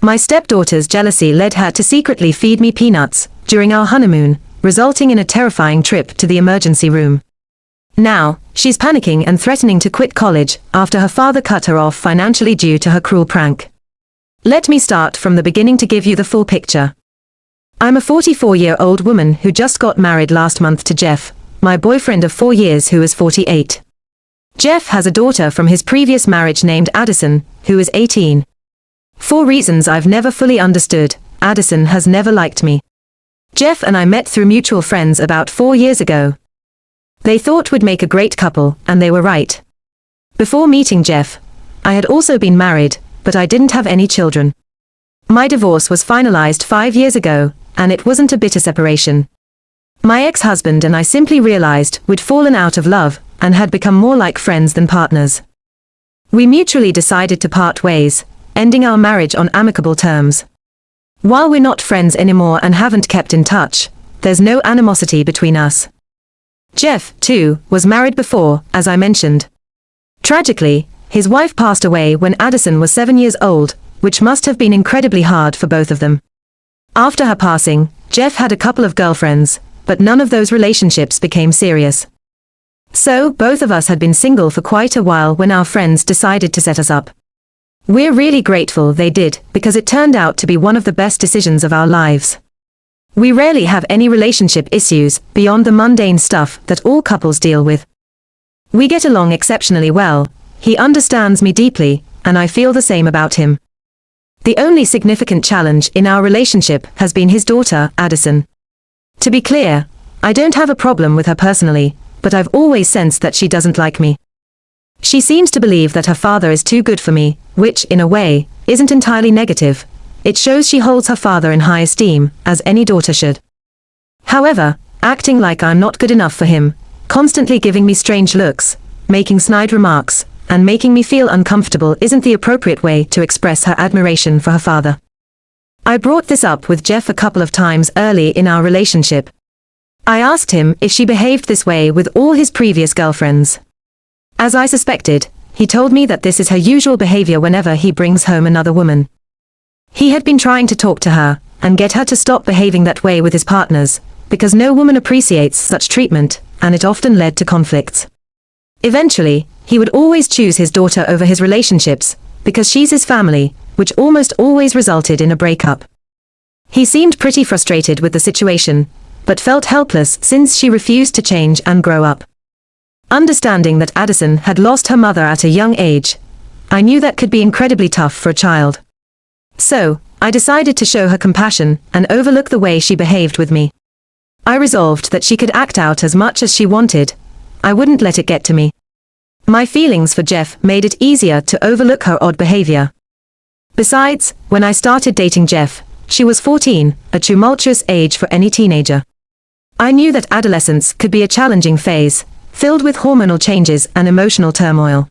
My stepdaughter's jealousy led her to secretly feed me peanuts during our honeymoon, resulting in a terrifying trip to the emergency room. Now, she's panicking and threatening to quit college after her father cut her off financially due to her cruel prank. Let me start from the beginning to give you the full picture. I'm a 44-year-old woman who just got married last month to Jeff, my boyfriend of 4 years who is 48. Jeff has a daughter from his previous marriage named Addison, who is 18. For reasons I've never fully understood, Addison has never liked me. Jeff and I met through mutual friends about 4 years ago. They thought we'd make a great couple, and they were right. Before meeting Jeff, I had also been married, but I didn't have any children. My divorce was finalized 5 years ago, and it wasn't a bitter separation. My ex-husband and I simply realized we'd fallen out of love, and had become more like friends than partners. We mutually decided to part ways, ending our marriage on amicable terms. While we're not friends anymore and haven't kept in touch, there's no animosity between us. Jeff, too, was married before, as I mentioned. Tragically, his wife passed away when Addison was 7 years old, which must have been incredibly hard for both of them. After her passing, Jeff had a couple of girlfriends, but none of those relationships became serious. So, both of us had been single for quite a while when our friends decided to set us up. We're really grateful they did, because it turned out to be one of the best decisions of our lives. We rarely have any relationship issues, beyond the mundane stuff that all couples deal with. We get along exceptionally well, he understands me deeply, and I feel the same about him. The only significant challenge in our relationship has been his daughter, Addison. To be clear, I don't have a problem with her personally, but I've always sensed that she doesn't like me. She seems to believe that her father is too good for me, which, in a way, isn't entirely negative. It shows she holds her father in high esteem, as any daughter should. However, acting like I'm not good enough for him, constantly giving me strange looks, making snide remarks, and making me feel uncomfortable isn't the appropriate way to express her admiration for her father. I brought this up with Jeff a couple of times early in our relationship. I asked him if she behaved this way with all his previous girlfriends. As I suspected, he told me that this is her usual behavior whenever he brings home another woman. He had been trying to talk to her, and get her to stop behaving that way with his partners, because no woman appreciates such treatment, and it often led to conflicts. Eventually, he would always choose his daughter over his relationships, because she's his family, which almost always resulted in a breakup. He seemed pretty frustrated with the situation, but felt helpless since she refused to change and grow up. Understanding that Addison had lost her mother at a young age, I knew that could be incredibly tough for a child. So, I decided to show her compassion and overlook the way she behaved with me. I resolved that she could act out as much as she wanted. I wouldn't let it get to me. My feelings for Jeff made it easier to overlook her odd behavior. Besides, when I started dating Jeff, she was 14, a tumultuous age for any teenager. I knew that adolescence could be a challenging phase, filled with hormonal changes and emotional turmoil.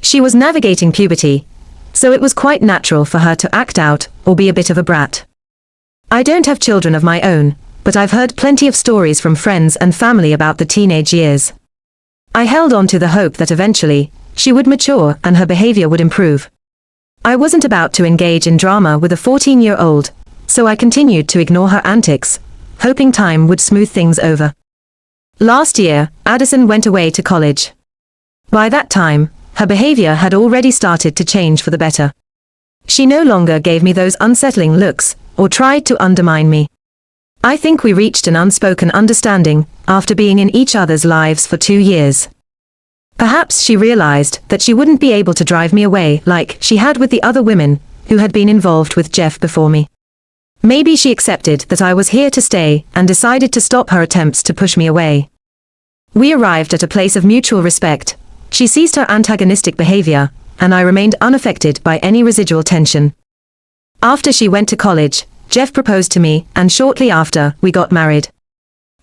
She was navigating puberty, so it was quite natural for her to act out or be a bit of a brat. I don't have children of my own, but I've heard plenty of stories from friends and family about the teenage years. I held on to the hope that eventually, she would mature and her behavior would improve. I wasn't about to engage in drama with a 14-year-old, so I continued to ignore her antics, hoping time would smooth things over. Last year, Addison went away to college. By that time, her behavior had already started to change for the better. She no longer gave me those unsettling looks, or tried to undermine me. I think we reached an unspoken understanding, after being in each other's lives for 2 years. Perhaps she realized that she wouldn't be able to drive me away like she had with the other women, who had been involved with Jeff before me. Maybe she accepted that I was here to stay, and decided to stop her attempts to push me away. We arrived at a place of mutual respect. She ceased her antagonistic behavior, and I remained unaffected by any residual tension. After she went to college, Jeff proposed to me, and shortly after, we got married.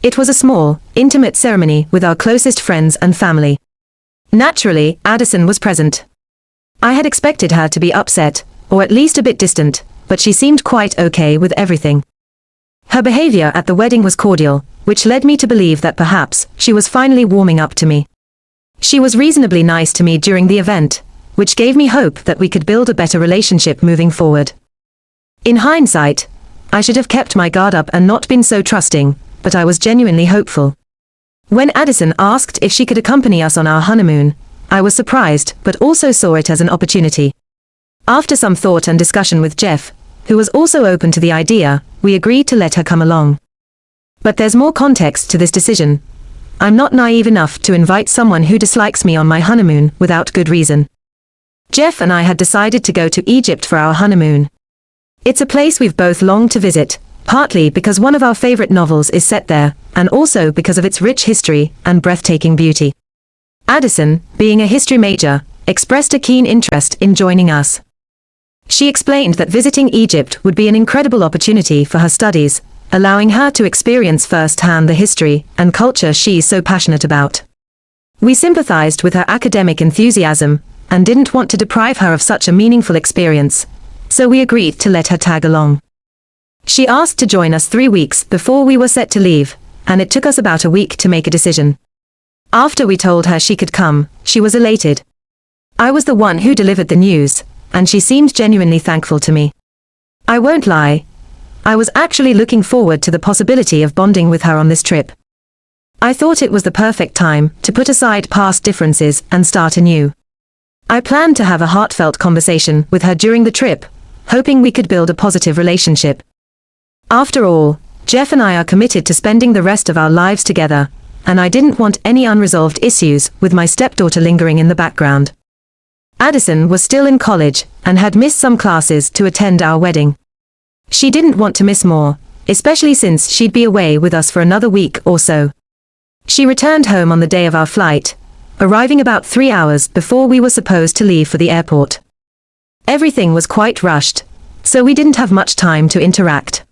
It was a small, intimate ceremony with our closest friends and family. Naturally, Addison was present. I had expected her to be upset, or at least a bit distant, but she seemed quite okay with everything. Her behavior at the wedding was cordial, which led me to believe that perhaps she was finally warming up to me. She was reasonably nice to me during the event, which gave me hope that we could build a better relationship moving forward. In hindsight, I should have kept my guard up and not been so trusting, but I was genuinely hopeful. When Addison asked if she could accompany us on our honeymoon, I was surprised but also saw it as an opportunity. After some thought and discussion with Jeff, who was also open to the idea, we agreed to let her come along. But there's more context to this decision. I'm not naive enough to invite someone who dislikes me on my honeymoon without good reason. Jeff and I had decided to go to Egypt for our honeymoon. It's a place we've both longed to visit, partly because one of our favorite novels is set there, and also because of its rich history and breathtaking beauty. Addison, being a history major, expressed a keen interest in joining us. She explained that visiting Egypt would be an incredible opportunity for her studies, allowing her to experience firsthand the history and culture she's so passionate about. We sympathized with her academic enthusiasm and didn't want to deprive her of such a meaningful experience, so we agreed to let her tag along. She asked to join us 3 weeks before we were set to leave, and it took us about a week to make a decision. After we told her she could come, she was elated. I was the one who delivered the news, and she seemed genuinely thankful to me. I won't lie, I was actually looking forward to the possibility of bonding with her on this trip. I thought it was the perfect time to put aside past differences and start anew. I planned to have a heartfelt conversation with her during the trip, hoping we could build a positive relationship. After all, Jeff and I are committed to spending the rest of our lives together, and I didn't want any unresolved issues with my stepdaughter lingering in the background. Addison was still in college and had missed some classes to attend our wedding. She didn't want to miss more, especially since she'd be away with us for another week or so. She returned home on the day of our flight, arriving about 3 hours before we were supposed to leave for the airport. Everything was quite rushed, so we didn't have much time to interact.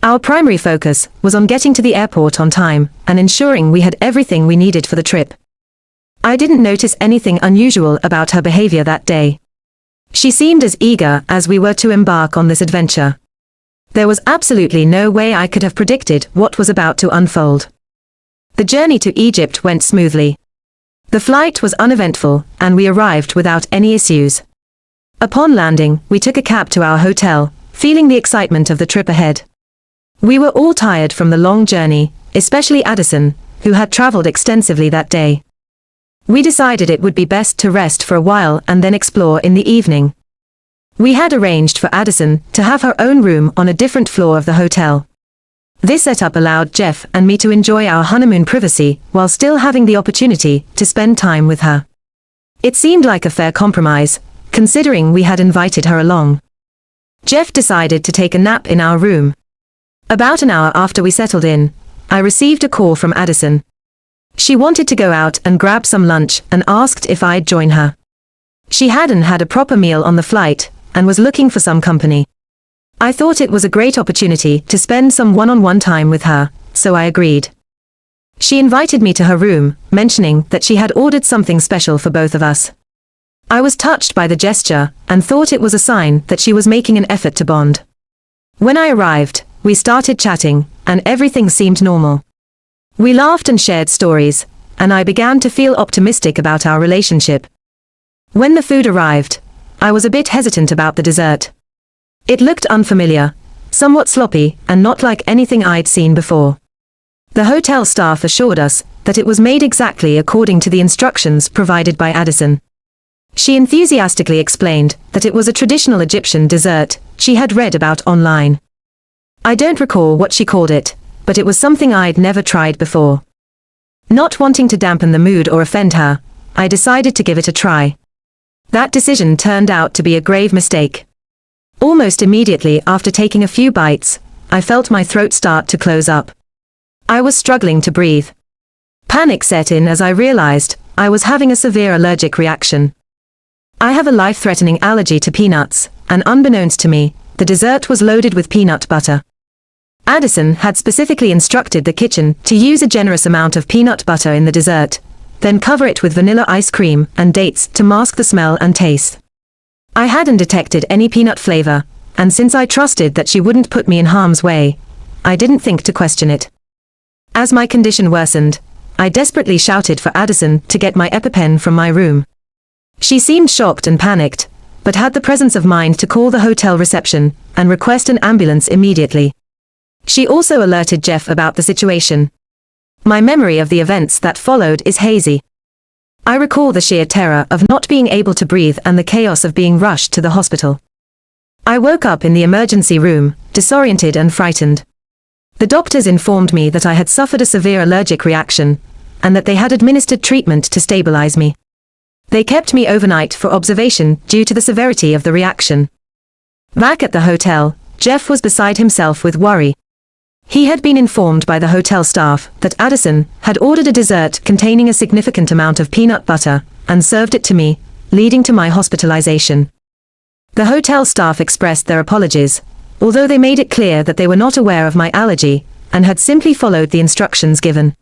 Our primary focus was on getting to the airport on time and ensuring we had everything we needed for the trip. I didn't notice anything unusual about her behavior that day. She seemed as eager as we were to embark on this adventure. There was absolutely no way I could have predicted what was about to unfold. The journey to Egypt went smoothly. The flight was uneventful, and we arrived without any issues. Upon landing, we took a cab to our hotel, feeling the excitement of the trip ahead. We were all tired from the long journey, especially Addison, who had traveled extensively that day. We decided it would be best to rest for a while and then explore in the evening. We had arranged for Addison to have her own room on a different floor of the hotel. This setup allowed Jeff and me to enjoy our honeymoon privacy while still having the opportunity to spend time with her. It seemed like a fair compromise, considering we had invited her along. Jeff decided to take a nap in our room. About an hour after we settled in, I received a call from Addison. She wanted to go out and grab some lunch and asked if I'd join her. She hadn't had a proper meal on the flight and was looking for some company. I thought it was a great opportunity to spend some one-on-one time with her, so I agreed. She invited me to her room, mentioning that she had ordered something special for both of us. I was touched by the gesture and thought it was a sign that she was making an effort to bond. When I arrived, we started chatting, and everything seemed normal. We laughed and shared stories, and I began to feel optimistic about our relationship. When the food arrived, I was a bit hesitant about the dessert. It looked unfamiliar, somewhat sloppy, and not like anything I'd seen before. The hotel staff assured us that it was made exactly according to the instructions provided by Addison. She enthusiastically explained that it was a traditional Egyptian dessert she had read about online. I don't recall what she called it, but it was something I'd never tried before. Not wanting to dampen the mood or offend her, I decided to give it a try. That decision turned out to be a grave mistake. Almost immediately after taking a few bites, I felt my throat start to close up. I was struggling to breathe. Panic set in as I realized I was having a severe allergic reaction. I have a life-threatening allergy to peanuts, and unbeknownst to me, the dessert was loaded with peanut butter. Addison had specifically instructed the kitchen to use a generous amount of peanut butter in the dessert, then cover it with vanilla ice cream and dates to mask the smell and taste. I hadn't detected any peanut flavor, and since I trusted that she wouldn't put me in harm's way, I didn't think to question it. As my condition worsened, I desperately shouted for Addison to get my EpiPen from my room. She seemed shocked and panicked, but had the presence of mind to call the hotel reception and request an ambulance immediately. She also alerted Jeff about the situation. My memory of the events that followed is hazy. I recall the sheer terror of not being able to breathe and the chaos of being rushed to the hospital. I woke up in the emergency room, disoriented and frightened. The doctors informed me that I had suffered a severe allergic reaction, and that they had administered treatment to stabilize me. They kept me overnight for observation due to the severity of the reaction. Back at the hotel, Jeff was beside himself with worry. He had been informed by the hotel staff that Addison had ordered a dessert containing a significant amount of peanut butter, and served it to me, leading to my hospitalization. The hotel staff expressed their apologies, although they made it clear that they were not aware of my allergy, and had simply followed the instructions given.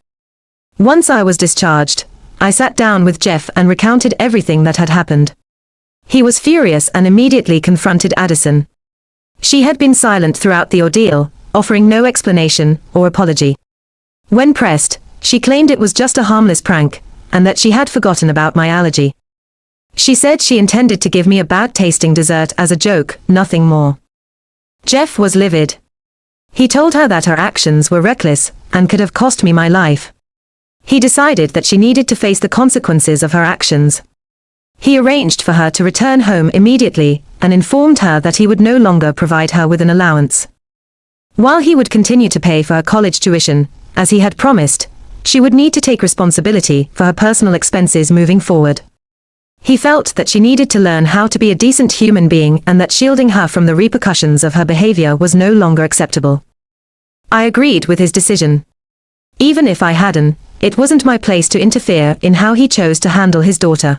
Once I was discharged, I sat down with Jeff and recounted everything that had happened. He was furious and immediately confronted Addison. She had been silent throughout the ordeal, offering no explanation or apology. When pressed, she claimed it was just a harmless prank, and that she had forgotten about my allergy. She said she intended to give me a bad-tasting dessert as a joke, nothing more. Jeff was livid. He told her that her actions were reckless, and could have cost me my life. He decided that she needed to face the consequences of her actions. He arranged for her to return home immediately, and informed her that he would no longer provide her with an allowance. While he would continue to pay for her college tuition, as he had promised, she would need to take responsibility for her personal expenses moving forward. He felt that she needed to learn how to be a decent human being and that shielding her from the repercussions of her behavior was no longer acceptable. I agreed with his decision. Even if I hadn't, it wasn't my place to interfere in how he chose to handle his daughter.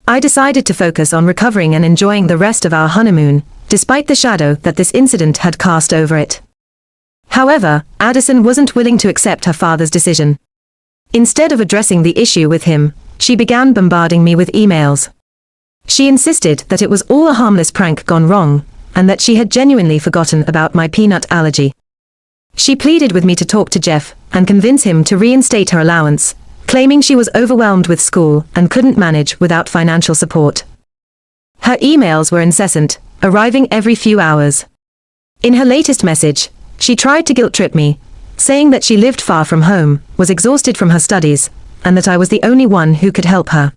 I decided to focus on recovering and enjoying the rest of our honeymoon, despite the shadow that this incident had cast over it. However, Addison wasn't willing to accept her father's decision. Instead of addressing the issue with him, she began bombarding me with emails. She insisted that it was all a harmless prank gone wrong, and that she had genuinely forgotten about my peanut allergy. She pleaded with me to talk to Jeff, and convince him to reinstate her allowance, claiming she was overwhelmed with school and couldn't manage without financial support. Her emails were incessant, arriving every few hours. In her latest message, she tried to guilt-trip me, saying that she lived far from home, was exhausted from her studies, and that I was the only one who could help her.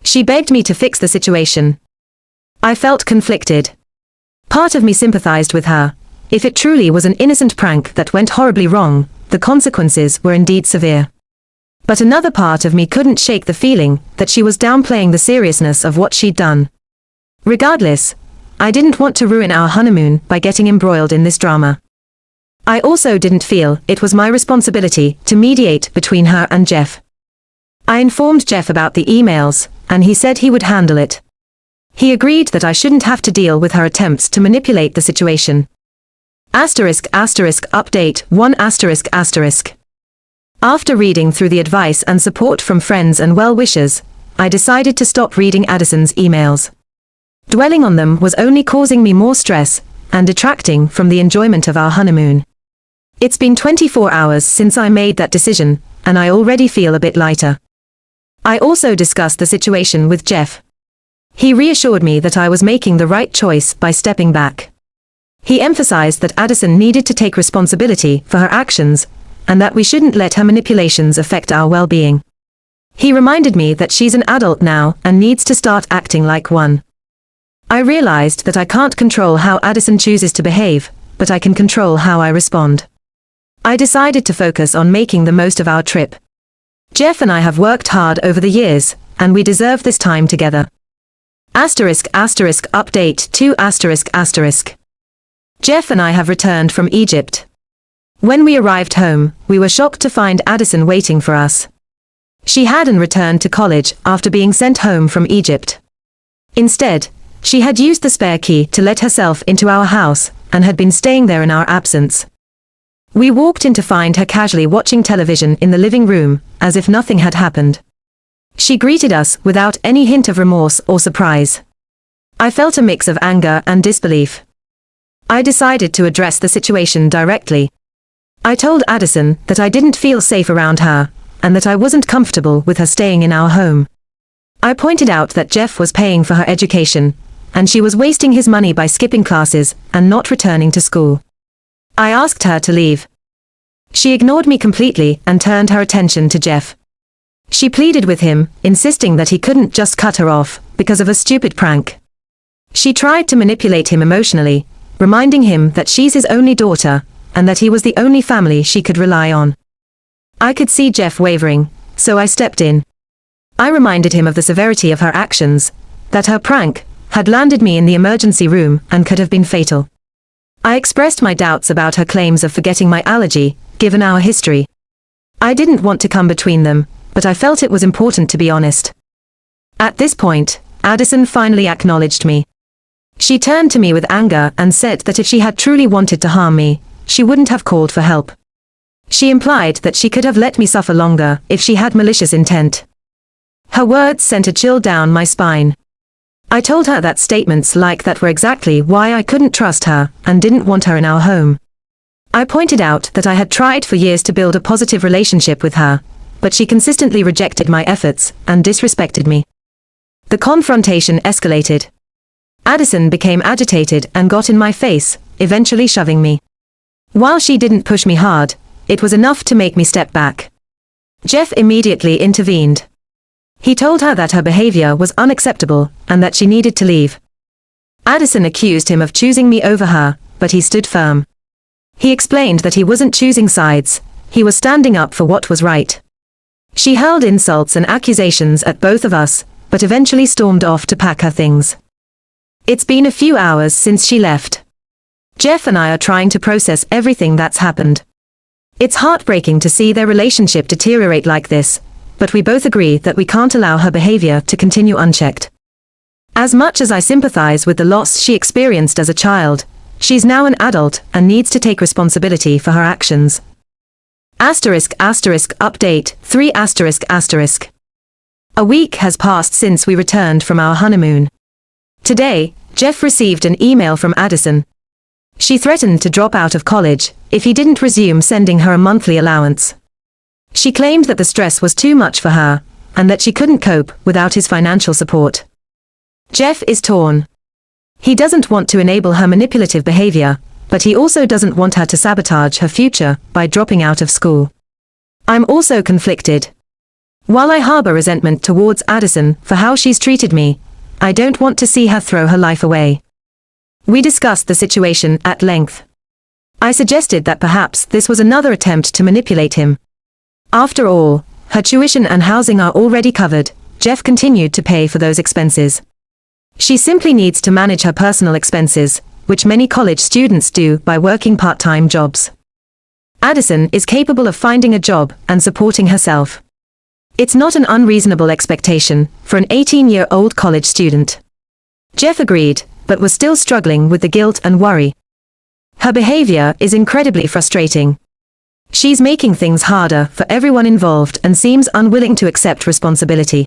She begged me to fix the situation. I felt conflicted. Part of me sympathized with her. If it truly was an innocent prank that went horribly wrong, the consequences were indeed severe. But another part of me couldn't shake the feeling that she was downplaying the seriousness of what she'd done. Regardless, I didn't want to ruin our honeymoon by getting embroiled in this drama. I also didn't feel it was my responsibility to mediate between her and Jeff. I informed Jeff about the emails, and he said he would handle it. He agreed that I shouldn't have to deal with her attempts to manipulate the situation. Update 1 ***. After reading through the advice and support from friends and well-wishers, I decided to stop reading Addison's emails. Dwelling on them was only causing me more stress, and detracting from the enjoyment of our honeymoon. It's been 24 hours since I made that decision, and I already feel a bit lighter. I also discussed the situation with Jeff. He reassured me that I was making the right choice by stepping back. He emphasized that Addison needed to take responsibility for her actions, and that we shouldn't let her manipulations affect our well-being. He reminded me that she's an adult now and needs to start acting like one. I realized that I can't control how Addison chooses to behave, but I can control how I respond. I decided to focus on making the most of our trip. Jeff and I have worked hard over the years, and we deserve this time together. Update 2 ***. Jeff and I have returned from Egypt. When we arrived home, we were shocked to find Addison waiting for us. She hadn't returned to college after being sent home from Egypt. Instead, she had used the spare key to let herself into our house, and had been staying there in our absence. We walked in to find her casually watching television in the living room, as if nothing had happened. She greeted us without any hint of remorse or surprise. I felt a mix of anger and disbelief. I decided to address the situation directly. I told Addison that I didn't feel safe around her, and that I wasn't comfortable with her staying in our home. I pointed out that Jeff was paying for her education, and she was wasting his money by skipping classes and not returning to school. I asked her to leave. She ignored me completely and turned her attention to Jeff. She pleaded with him, insisting that he couldn't just cut her off because of a stupid prank. She tried to manipulate him emotionally, reminding him that she's his only daughter, and that he was the only family she could rely on. I could see Jeff wavering, so I stepped in. I reminded him of the severity of her actions, that her prank had landed me in the emergency room and could have been fatal. I expressed my doubts about her claims of forgetting my allergy, given our history. I didn't want to come between them, but I felt it was important to be honest. At this point, Addison finally acknowledged me. She turned to me with anger and said that if she had truly wanted to harm me, she wouldn't have called for help. She implied that she could have let me suffer longer if she had malicious intent. Her words sent a chill down my spine. I told her that statements like that were exactly why I couldn't trust her and didn't want her in our home. I pointed out that I had tried for years to build a positive relationship with her, but she consistently rejected my efforts and disrespected me. The confrontation escalated. Addison became agitated and got in my face, eventually shoving me. While she didn't push me hard, it was enough to make me step back. Jeff immediately intervened. He told her that her behavior was unacceptable and that she needed to leave. Addison accused him of choosing me over her, but he stood firm. He explained that he wasn't choosing sides, he was standing up for what was right. She hurled insults and accusations at both of us, but eventually stormed off to pack her things. It's been a few hours since she left. Jeff and I are trying to process everything that's happened. It's heartbreaking to see their relationship deteriorate like this, but we both agree that we can't allow her behavior to continue unchecked. As much as I sympathize with the loss she experienced as a child, she's now an adult and needs to take responsibility for her actions. Update 3 A week has passed since we returned from our honeymoon. Today, Jeff received an email from Addison. She threatened to drop out of college if he didn't resume sending her a monthly allowance. She claimed that the stress was too much for her, and that she couldn't cope without his financial support. Jeff is torn. He doesn't want to enable her manipulative behavior, but he also doesn't want her to sabotage her future by dropping out of school. I'm also conflicted. While I harbor resentment towards Addison for how she's treated me, I don't want to see her throw her life away. We discussed the situation at length. I suggested that perhaps this was another attempt to manipulate him. After all, her tuition and housing are already covered. Jeff continued to pay for those expenses. She simply needs to manage her personal expenses, which many college students do by working part-time jobs. Addison is capable of finding a job and supporting herself. It's not an unreasonable expectation for an 18-year-old college student. Jeff agreed, but was still struggling with the guilt and worry. Her behavior is incredibly frustrating. She's making things harder for everyone involved and seems unwilling to accept responsibility.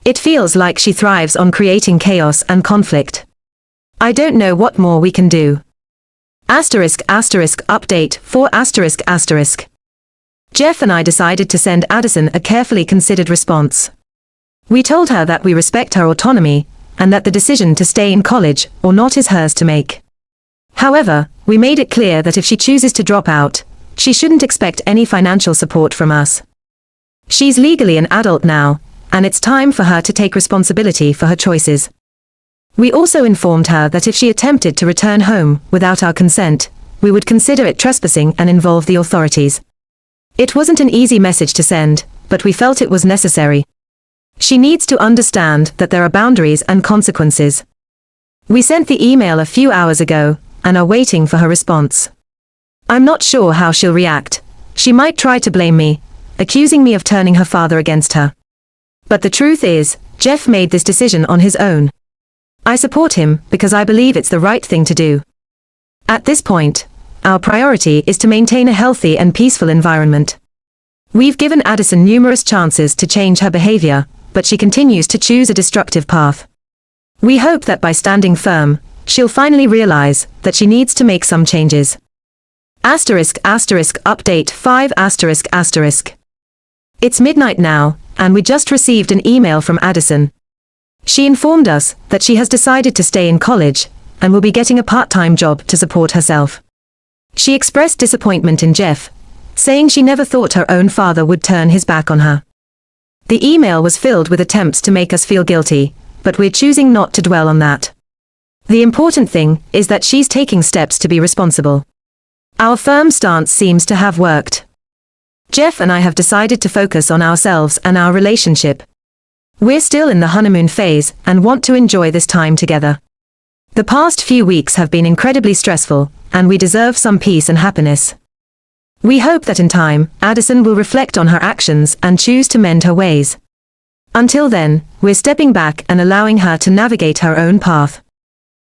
It feels like she thrives on creating chaos and conflict. I don't know what more we can do. Update 4 Jeff and I decided to send Addison a carefully considered response. We told her that we respect her autonomy, and that the decision to stay in college or not is hers to make. However, we made it clear that if she chooses to drop out, she shouldn't expect any financial support from us. She's legally an adult now, and it's time for her to take responsibility for her choices. We also informed her that if she attempted to return home without our consent, we would consider it trespassing and involve the authorities. It wasn't an easy message to send, but we felt it was necessary. She needs to understand that there are boundaries and consequences. We sent the email a few hours ago, and are waiting for her response. I'm not sure how she'll react. She might try to blame me, accusing me of turning her father against her. But the truth is, Jeff made this decision on his own. I support him because I believe it's the right thing to do. At this point, our priority is to maintain a healthy and peaceful environment. We've given Addison numerous chances to change her behavior, but she continues to choose a destructive path. We hope that by standing firm, she'll finally realize that she needs to make some changes. Update 5 It's midnight now, and we just received an email from Addison. She informed us that she has decided to stay in college and will be getting a part-time job to support herself. She expressed disappointment in Jeff, saying she never thought her own father would turn his back on her. The email was filled with attempts to make us feel guilty, but we're choosing not to dwell on that. The important thing is that she's taking steps to be responsible. Our firm stance seems to have worked. Jeff and I have decided to focus on ourselves and our relationship. We're still in the honeymoon phase and want to enjoy this time together. The past few weeks have been incredibly stressful, and we deserve some peace and happiness. We hope that in time, Addison will reflect on her actions and choose to mend her ways. Until then, we're stepping back and allowing her to navigate her own path.